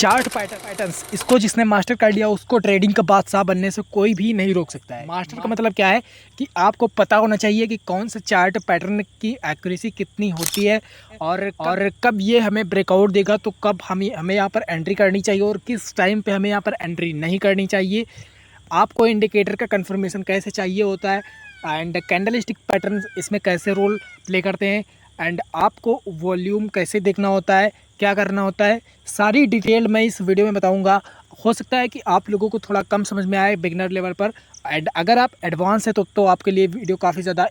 Chart patterns, इसको जिसने master कर लिया उसको ट्रेडिंग का बादशाह बनने से कोई भी नहीं रोक सकता है। मास्टर का मतलब क्या है कि आपको पता होना चाहिए कि कौन सा चार्ट पैटर्न की एक्यूरेसी कितनी होती है और कब ये हमें ब्रेकआउट देगा, तो कब हमें यहाँ पर एंट्री करनी चाहिए और किस टाइम पे हमें यहाँ पर एंट्री नहीं करनी चाहिए। आपको इंडिकेटर का कंफर्मेशन कैसे चाहिए होता है एंड कैंडलस्टिक पैटर्न इसमें कैसे रोल प्ले करते हैं एंड आपको वॉल्यूम कैसे देखना होता है, क्या करना होता है, सारी डिटेल मैं इस वीडियो में बताऊंगा। हो सकता है कि आप लोगों को थोड़ा कम समझ में आए बिगिनर लेवल पर, एंड अगर आप एडवांस है तो आपके लिए वीडियो काफ़ी ज़्यादा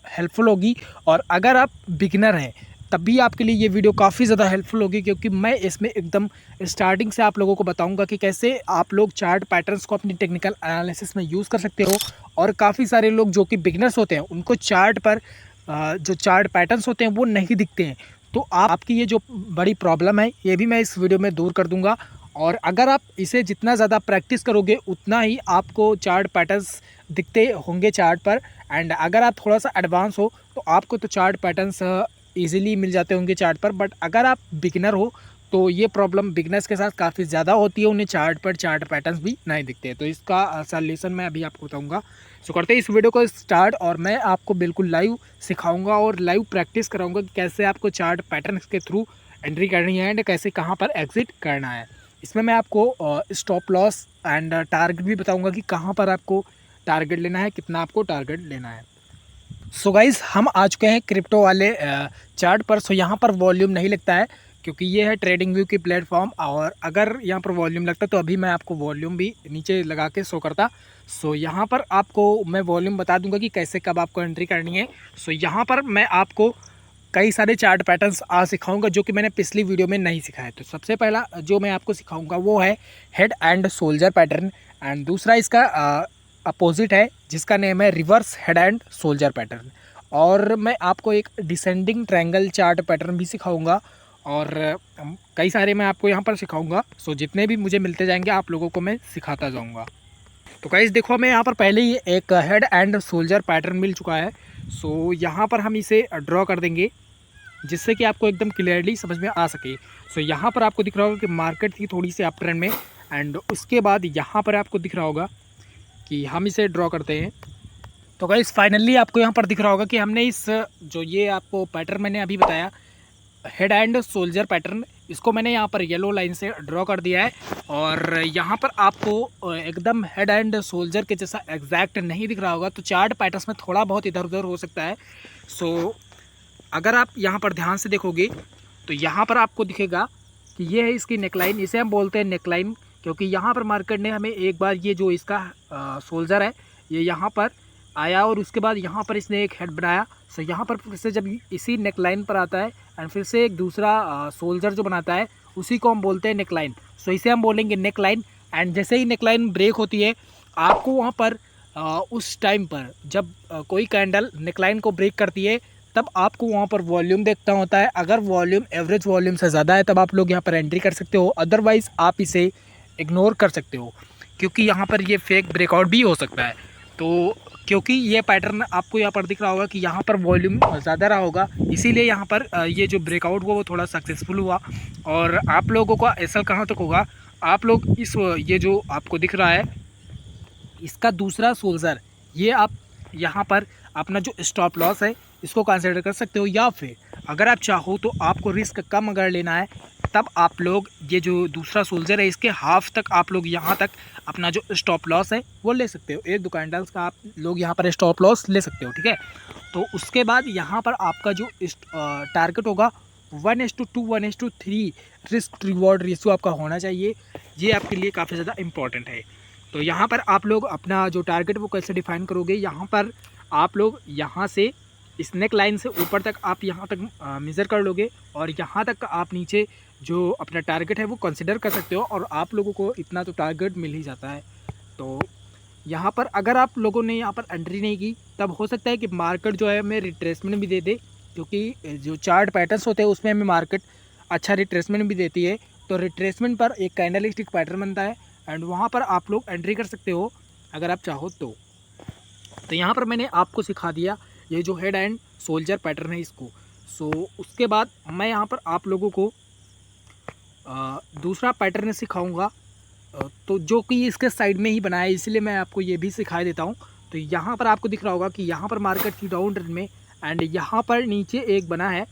हेल्पफुल होगी, और अगर आप बिगिनर हैं तब भी आपके लिए ये वीडियो काफ़ी ज़्यादा हेल्पफुल होगी, क्योंकि मैं इसमें एकदम स्टार्टिंग से आप लोगों को बताऊंगा कि कैसे आप लोग चार्ट पैटर्न्स को अपनी टेक्निकल एनालिसिस में यूज़ कर सकते हो। और काफ़ी सारे लोग जो कि बिगिनर्स होते हैं उनको चार्ट पर जो चार्ट पैटर्न्स होते हैं वो नहीं दिखते हैं, तो आपकी ये जो बड़ी प्रॉब्लम है ये भी मैं इस वीडियो में दूर कर दूंगा। और अगर आप इसे जितना ज़्यादा प्रैक्टिस करोगे उतना ही आपको चार्ट पैटर्न्स दिखते होंगे चार्ट पर, एंड अगर आप थोड़ा सा एडवांस हो तो आपको तो चार्ट पैटर्न्स ईजिली मिल जाते होंगे चार्ट पर। बट अगर आप बिगिनर हो तो ये प्रॉब्लम बिगिनर्स के साथ काफ़ी ज़्यादा होती है, उन्हें चार्ट पर चार्ट पैटर्न्स भी नहीं दिखते। तो इसका सॉल्यूशन मैं अभी आपको बताऊंगा। सो करते हैं इस वीडियो को स्टार्ट, और मैं आपको बिल्कुल लाइव सिखाऊंगा और लाइव प्रैक्टिस कराऊंगा कि कैसे आपको चार्ट पैटर्न्स के थ्रू एंट्री करनी है एंड कैसे कहाँ पर एग्जिट करना है। इसमें मैं आपको स्टॉप लॉस एंड टारगेट भी बताऊँगा कि कहाँ पर आपको टारगेट लेना है, कितना आपको टारगेट लेना है। सो गाइज़ हम आ चुके हैं क्रिप्टो वाले चार्ट पर। सो यहाँ पर वॉल्यूम नहीं लगता है क्योंकि ये है ट्रेडिंग व्यू की प्लेटफॉर्म, और अगर यहाँ पर वॉल्यूम लगता तो अभी मैं आपको वॉल्यूम भी नीचे लगा के शो करता। सो यहाँ पर आपको मैं वॉल्यूम बता दूंगा कि कैसे कब आपको एंट्री करनी है। सो यहाँ पर मैं आपको कई सारे चार्ट पैटर्न्स आज सिखाऊंगा जो कि मैंने पिछली वीडियो में नहीं सिखाया। तो सबसे पहला जो मैं आपको सिखाऊंगा वो है head and soldier pattern, and दूसरा इसका अपोजिट है जिसका नेम है reverse head and soldier pattern, और मैं आपको एक डिसेंडिंग ट्रायंगल चार्ट पैटर्न भी सिखाऊंगा, और कई सारे मैं आपको यहाँ पर सिखाऊंगा। सो जितने भी मुझे मिलते जाएंगे आप लोगों को मैं सिखाता जाऊँगा। तो गाइस देखो हमें यहाँ पर पहले ही एक हेड एंड सोल्जर पैटर्न मिल चुका है। सो यहाँ पर हम इसे ड्रॉ कर देंगे जिससे कि आपको एकदम क्लियरली समझ में आ सके। सो यहाँ पर आपको दिख रहा होगा कि मार्केट थी थोड़ी सी अप ट्रेंड में, एंड उसके बाद यहाँ पर आपको दिख रहा होगा कि हम इसे ड्रॉ करते हैं। तो गाइस फाइनली आपको यहाँ पर दिख रहा होगा कि हमने इस जो ये आपको पैटर्न मैंने अभी बताया हेड एंड सोल्जर पैटर्न, इसको मैंने यहाँ पर येलो लाइन से ड्रॉ कर दिया है। और यहाँ पर आपको एकदम हेड एंड सोल्जर के जैसा एग्जैक्ट नहीं दिख रहा होगा, तो चार्ट पैटर्न्स में थोड़ा बहुत इधर उधर हो सकता है। सो अगर आप यहाँ पर ध्यान से देखोगे तो यहाँ पर आपको दिखेगा कि ये है इसकी नेकलाइन, इसे हम बोलते हैं नेकलाइन, क्योंकि यहाँ पर मार्केट ने हमें एक बार ये जो इसका सोल्जर है ये यहाँ पर आया और उसके बाद यहाँ पर इसने एक हेड बनाया। सो यहाँ पर फिर से जब इसी नेकलाइन पर आता है एंड फिर से एक दूसरा सोल्जर जो बनाता है उसी को हम बोलते हैं नेकलाइन। सो इसे हम बोलेंगे नेकलाइन, एंड जैसे ही नेकलाइन ब्रेक होती है आपको वहाँ पर उस टाइम पर जब कोई कैंडल नेकलाइन को ब्रेक करती है तब आपको वहाँ पर वॉल्यूम देखना होता है। अगर वॉल्यूम एवरेज वॉल्यूम से ज़्यादा है तब आप लोग यहाँ पर एंट्री कर सकते हो, अदरवाइज़ आप इसे इग्नोर कर सकते हो क्योंकि यहाँ पर ये फेक ब्रेकआउट भी हो सकता है। तो क्योंकि ये पैटर्न आपको यहाँ पर दिख रहा होगा कि यहाँ पर वॉल्यूम ज़्यादा रहा होगा, इसीलिए यहाँ पर ये जो ब्रेकआउट हुआ वो थोड़ा सक्सेसफुल हुआ। और आप लोगों का ऐसा कहाँ तक होगा, आप लोग इस ये जो आपको दिख रहा है इसका दूसरा सोल्जर, ये आप यहाँ पर अपना जो स्टॉप लॉस है इसको कंसिडर कर सकते हो, या फिर अगर आप चाहो तो आपको रिस्क कम अगर लेना है तब आप लोग ये जो दूसरा सोल्जर है इसके हाफ तक आप लोग यहाँ तक अपना जो स्टॉप लॉस है वो ले सकते हो। एक दो कैंडल्स का आप लोग यहाँ पर स्टॉप लॉस ले सकते हो, ठीक है। तो उसके बाद यहाँ पर आपका जो टारगेट होगा 1:2 1:3 रिस्क रिवॉर्ड रेशियो आपका होना चाहिए, ये आपके लिए काफ़ी ज़्यादा इम्पॉर्टेंट है। तो यहाँ पर आप लोग अपना जो टारगेट वो कैसे डिफाइन करोगे, यहाँ पर आप लोग यहाँ से इस नेक लाइन से ऊपर तक आप यहाँ तक मेज़र कर लोगे और यहाँ तक आप नीचे जो अपना टारगेट है वो कंसिडर कर सकते हो, और आप लोगों को इतना तो टारगेट मिल ही जाता है। तो यहाँ पर अगर आप लोगों ने यहाँ पर एंट्री नहीं की तब हो सकता है कि मार्केट जो है हमें रिट्रेसमेंट भी दे दे, क्योंकि जो चार्ट पैटर्न्स होते हैं उसमें हमें मार्केट अच्छा रिट्रेसमेंट भी देती है। तो रिट्रेसमेंट पर एक कैंडलस्टिक पैटर्न बनता है एंड वहाँ पर आप लोग एंट्री कर सकते हो अगर आप चाहो तो। यहाँ पर मैंने आपको सिखा दिया ये जो हेड एंड सोल्जर पैटर्न है इसको। सो उसके बाद मैं यहाँ पर आप लोगों को दूसरा पैटर्न सिखाऊंगा तो जो कि इसके साइड में ही बना है, इसलिए मैं आपको ये भी सिखा देता हूँ। तो यहाँ पर आपको दिख रहा होगा कि यहाँ पर मार्केट की डाउन ट्रेंड में एंड यहाँ पर नीचे एक बना है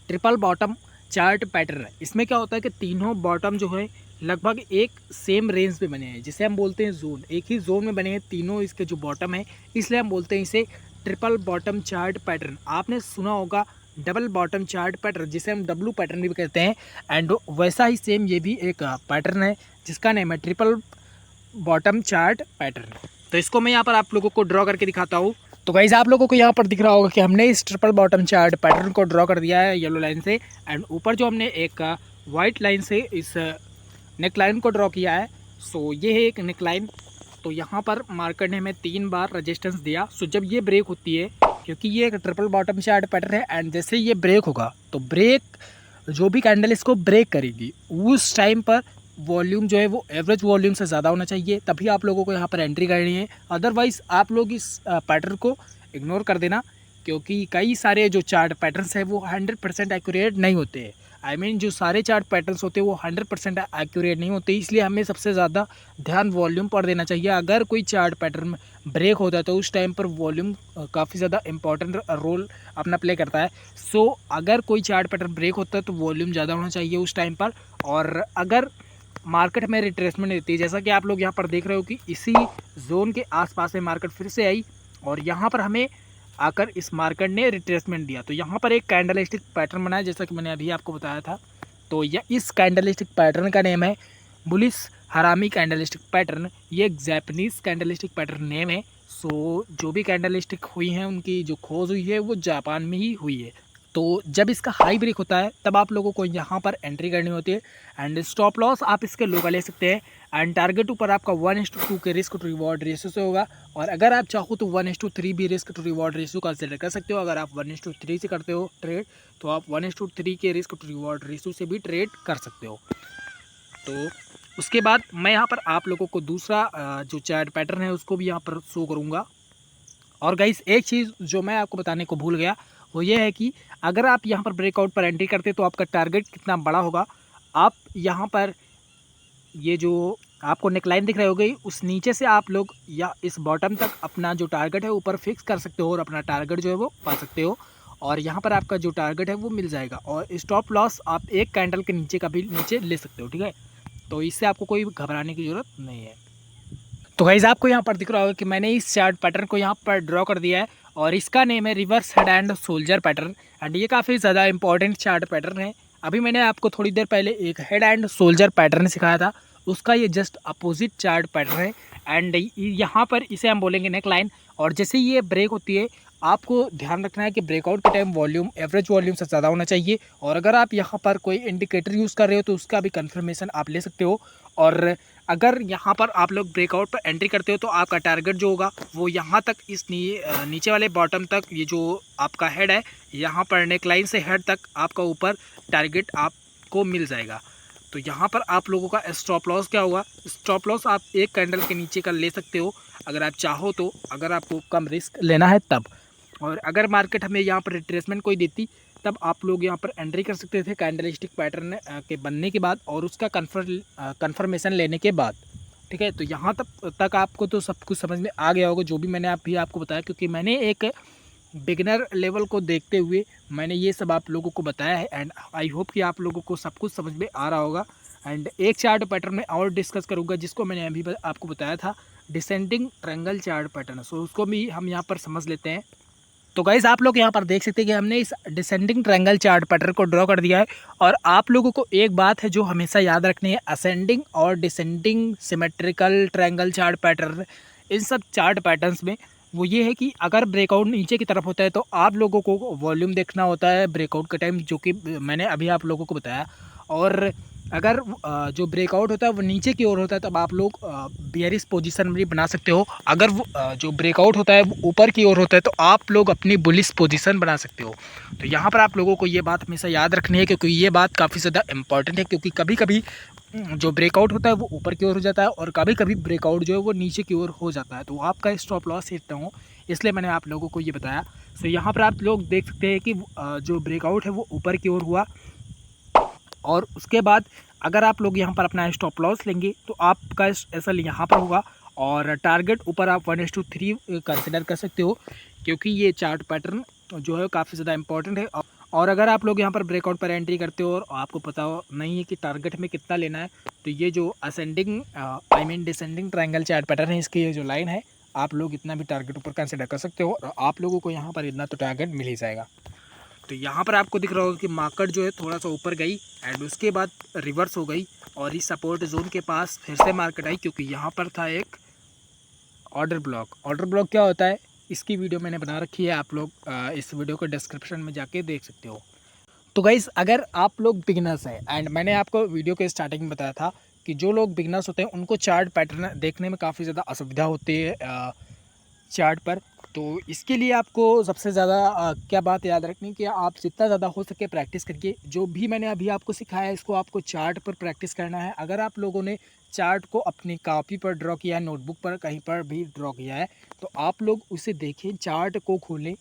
ट्रिपल बॉटम चार्ट पैटर्न। इसमें क्या होता है कि तीनों बॉटम जो है लगभग एक सेम रेंज पे बने हैं, जिसे हम बोलते हैं जोन। एक ही जोन में बने हैं तीनों इसके जो बॉटम है, इसलिए हम बोलते हैं इसे ट्रिपल बॉटम चार्ट पैटर्न। आपने सुना होगा डबल बॉटम चार्ट पैटर्न, जिसे हम डब्लू पैटर्न भी कहते हैं। एंड वैसा ही सेम ये भी एक पैटर्न है जिसका नेम है ट्रिपल बॉटम चार्ट पैटर्न। तो इसको मैं यहाँ पर आप लोगों को ड्रॉ करके दिखाता हूँ। तो गाइस आप लोगों को यहाँ पर दिख रहा होगा कि हमने इस ट्रिपल बॉटम चार्ट पैटर्न को ड्रॉ कर दिया है येलो लाइन से, एंड ऊपर जो हमने एक वाइट लाइन से इस नेक लाइन को ड्रॉ किया है। सो ये है एक नेक लाइन। तो यहाँ पर मार्केट ने हमें 3 बार रेजिस्टेंस दिया। सो जब ये ब्रेक होती है, क्योंकि ये एक ट्रिपल बॉटम चार्ट पैटर्न है, एंड जैसे ये ब्रेक होगा तो ब्रेक जो भी कैंडल इसको ब्रेक करेगी उस टाइम पर वॉल्यूम जो है वो एवरेज वॉल्यूम से ज़्यादा होना चाहिए, तभी आप लोगों को यहाँ पर एंट्री करनी है। अदरवाइज़ आप लोग इस पैटर्न को इग्नोर कर देना, क्योंकि कई सारे जो चार्ट पैटर्न्स हैं वो 100% एक्यूरेट नहीं होते हैं। आई मीन जो सारे चार्ट पैटर्न्स होते हैं वो 100% एक्यूरेट नहीं होते, इसलिए हमें सबसे ज़्यादा ध्यान वॉल्यूम पर देना चाहिए। अगर कोई चार्ट पैटर्न ब्रेक होता है तो उस टाइम पर वॉल्यूम काफ़ी ज़्यादा इंपॉर्टेंट रोल अपना प्ले करता है। सो अगर कोई चार्ट पैटर्न ब्रेक होता है तो वॉल्यूम ज़्यादा होना चाहिए उस टाइम पर। और अगर मार्केट में रिट्रेसमेंट देती है, जैसा कि आप लोग यहाँ पर देख रहे हो कि इसी जोन के आसपास में मार्केट फिर से आई और यहाँ पर हमें आकर इस मार्केट ने रिट्रेसमेंट दिया। तो यहाँ पर एक कैंडलस्टिक पैटर्न बना है, जैसा कि मैंने अभी आपको बताया था। तो इस कैंडलस्टिक पैटर्न का नेम है बुलिश हरामी कैंडलस्टिक पैटर्न। ये एक जैपनीज़ कैंडलस्टिक पैटर्न नेम है। सो जो भी कैंडलस्टिक हुई हैं उनकी जो खोज हुई है वो जापान में ही हुई है। तो जब इसका हाई ब्रेक होता है तब आप लोगों को यहाँ पर एंट्री करनी होती है, एंड स्टॉप लॉस आप इसके लो का ले सकते हैं। एंड टारगेट ऊपर आपका 1:2 के रिस्क टू रिवॉर्ड रेशियो से होगा, और अगर आप चाहो तो 1:3 भी risk to reward ratio consider कर सकते हो। अगर आप 1:3 से करते हो ट्रेड तो आप 1:3 के रिस्क टू रिवॉर्ड रेशियो से भी ट्रेड कर सकते हो। तो उसके बाद मैं यहाँ पर आप लोगों को दूसरा जो चार्ट पैटर्न है उसको भी यहाँ पर शो करूँगा। और गाइस एक चीज़ जो मैं आपको बताने को भूल गया वो ये है कि अगर आप यहाँ पर ब्रेकआउट पर एंट्री करते तो आपका टारगेट कितना बड़ा होगा। आप यहाँ पर ये जो आपको नेकलाइन दिख रही होगी उस नीचे से आप लोग या इस बॉटम तक अपना जो टारगेट है ऊपर फिक्स कर सकते हो और अपना टारगेट जो है वो पा सकते हो, और यहाँ पर आपका जो टारगेट है वो मिल जाएगा। और स्टॉप लॉस आप एक कैंडल के नीचे का भी नीचे ले सकते हो, ठीक है। तो इससे आपको कोई घबराने की ज़रूरत नहीं है। तो गाइस आपको यहाँ पर दिख रहा होगा कि मैंने इस चार्ट पैटर्न को यहाँ पर ड्रॉ कर दिया है, और इसका नेम है reverse head and soldier pattern. And ये काफ़ी ज़्यादा इंपॉर्टेंट चार्ट पैटर्न है। अभी मैंने आपको थोड़ी देर पहले एक हेड एंड सोल्जर पैटर्न सिखाया था, उसका ये जस्ट अपोजिट चार्ट पैटर्न है। एंड यहाँ पर इसे हम बोलेंगे नेक लाइन। और जैसे ये ब्रेक होती है आपको ध्यान रखना है कि ब्रेकआउट के टाइम वॉल्यूम एवरेज वॉल्यूम से ज़्यादा होना चाहिए, और अगर आप यहाँ पर कोई इंडिकेटर यूज़ कर रहे हो तो उसका भी कंफर्मेशन आप ले सकते हो। और अगर यहाँ पर आप लोग ब्रेकआउट पर एंट्री करते हो तो आपका टारगेट जो होगा वो यहाँ तक इस नीचे वाले बॉटम तक, ये जो आपका हेड है यहाँ पर नेक लाइन से हेड तक आपका ऊपर टारगेट आपको मिल जाएगा। तो यहाँ पर आप लोगों का स्टॉप लॉस क्या होगा, स्टॉप लॉस आप एक कैंडल के नीचे का ले सकते हो अगर आप चाहो तो, अगर आपको कम रिस्क लेना है तब। और अगर मार्केट हमें यहाँ पर रिट्रेसमेंट कोई देती तब आप लोग यहाँ पर एंट्री कर सकते थे कैंडलस्टिक पैटर्न के बनने के बाद और उसका कन्फर्मेशन लेने के बाद, ठीक है। तो यहाँ तक आपको तो सब कुछ समझ में आ गया होगा जो भी मैंने अभी आपको बताया, क्योंकि मैंने एक बिगिनर लेवल को देखते हुए मैंने ये सब आप लोगों को बताया है। एंड आई होप कि आप लोगों को सब कुछ समझ में आ रहा होगा। एंड एक चार्ट पैटर्न में और डिस्कस करूँगा जिसको मैंने अभी आपको बताया था, डिसेंडिंग ट्रायंगल चार्ट पैटर्न। सो उसको भी हम यहाँ पर समझ लेते हैं। तो गाइस आप लोग यहाँ पर देख सकते हैं कि हमने इस डिसेंडिंग ट्रायंगल चार्ट पैटर्न को ड्रॉ कर दिया है। और आप लोगों को एक बात है जो हमेशा याद रखनी है, असेंडिंग और descending symmetrical triangle chart pattern, इन सब चार्ट पैटर्न्स में वो ये है कि अगर ब्रेकआउट नीचे की तरफ होता है तो आप लोगों को वॉल्यूम देखना होता है ब्रेकआउट के टाइम, जो कि मैंने अभी आप लोगों को बताया। और अगर जो ब्रेकआउट होता है वो नीचे की ओर होता है तब आप लोग बेयरिश पोजीशन भी बना सकते हो। अगर वो जो ब्रेकआउट होता है वो ऊपर की ओर होता है तो आप लोग अपनी बुलिश पोजीशन बना सकते हो। तो यहाँ पर आप लोगों को ये बात हमेशा याद रखनी है, क्योंकि ये बात काफ़ी ज़्यादा इंपॉर्टेंट है। क्योंकि कभी कभी जो ब्रेकआउट होता है वो ऊपर की ओर हो जाता है और कभी कभी ब्रेकआउट जो है वो नीचे की ओर हो जाता है, तो आपका स्टॉप लॉस हिट ना हो, इसलिए मैंने आप लोगों को ये बताया। तो यहाँ पर आप लोग देख सकते हैं कि जो ब्रेकआउट है वो ऊपर की ओर हुआ और उसके बाद अगर आप लोग यहाँ पर अपना स्टॉप लॉस लेंगे तो आपका एसएल यहाँ पर होगा और टारगेट ऊपर आप 1:3 कंसिडर कर सकते हो, क्योंकि ये चार्ट पैटर्न जो है काफ़ी ज़्यादा इंपॉर्टेंट है। और अगर आप लोग यहाँ पर ब्रेकआउट पर एंट्री करते हो और आपको पता नहीं है कि टारगेट में कितना लेना है, तो ये जो ascending descending triangle chart pattern है, इसकी ये जो लाइन है, आप लोग इतना भी टारगेट ऊपर कंसिडर कर सकते हो और आप लोगों को यहाँ पर इतना तो टारगेट मिल ही जाएगा। तो यहाँ पर आपको दिख रहा होगा कि मार्केट जो है थोड़ा सा ऊपर गई एंड उसके बाद रिवर्स हो गई और इस सपोर्ट जोन के पास फिर से मार्केट आई, क्योंकि यहाँ पर था एक ऑर्डर ब्लॉक। ऑर्डर ब्लॉक क्या होता है, इसकी वीडियो मैंने बना रखी है, आप लोग इस वीडियो को डिस्क्रिप्शन में जाके देख सकते हो। तो गाइस, अगर आप लोग बिगनर्स हैं एंड मैंने आपको वीडियो के स्टार्टिंग में बताया था कि जो लोग बिगनर्स होते हैं उनको चार्ट पैटर्न देखने में काफ़ी ज़्यादा असुविधा होती है चार्ट पर, तो इसके लिए आपको सबसे ज़्यादा क्या बात याद रखनी कि आप जितना ज़्यादा हो सके प्रैक्टिस करिए। जो भी मैंने अभी आपको सिखाया है इसको आपको चार्ट पर प्रैक्टिस करना है। अगर आप लोगों ने चार्ट को अपनी कॉपी पर ड्रॉ किया है, नोटबुक पर कहीं पर भी ड्रॉ किया है, तो आप लोग उसे देखें, चार्ट को खोलें।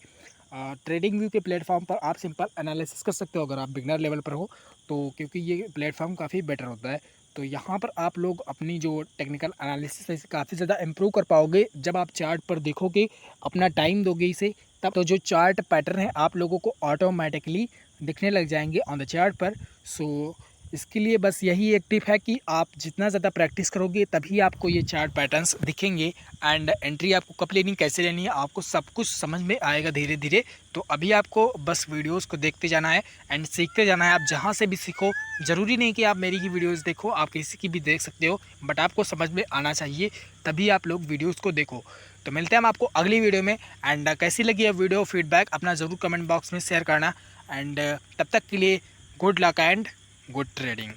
ट्रेडिंग व्यू के प्लेटफॉर्म पर आप सिंपल एनालिसिस कर सकते हो अगर आप बिगनर लेवल पर हो तो, क्योंकि ये प्लेटफॉर्म काफ़ी बेटर होता है। तो यहाँ पर आप लोग अपनी जो टेक्निकल एनालिसिस है इसे काफ़ी ज़्यादा इम्प्रूव कर पाओगे जब आप चार्ट पर देखोगे, अपना टाइम दोगे इसे, तब तो जो चार्ट पैटर्न है आप लोगों को ऑटोमेटिकली दिखने लग जाएंगे ऑन द चार्ट पर। सो इसके लिए बस यही एक टिप है कि आप जितना ज़्यादा प्रैक्टिस करोगे तभी आपको ये चार्ट पैटर्न्स दिखेंगे एंड एंट्री आपको कब लेनी, कैसे लेनी है, आपको सब कुछ समझ में आएगा धीरे धीरे। तो अभी आपको बस वीडियोस को देखते जाना है एंड सीखते जाना है। आप जहाँ से भी सीखो, ज़रूरी नहीं कि आप मेरी ही वीडियोस देखो, आप किसी की भी देख सकते हो, बट आपको समझ में आना चाहिए तभी आप लोग वीडियोज़ को देखो। तो मिलते हैं हम आपको अगली वीडियो में एंड कैसी लगी है वीडियो, फीडबैक अपना ज़रूर कमेंट बॉक्स में शेयर करना एंड तब तक के लिए good luck and good trading.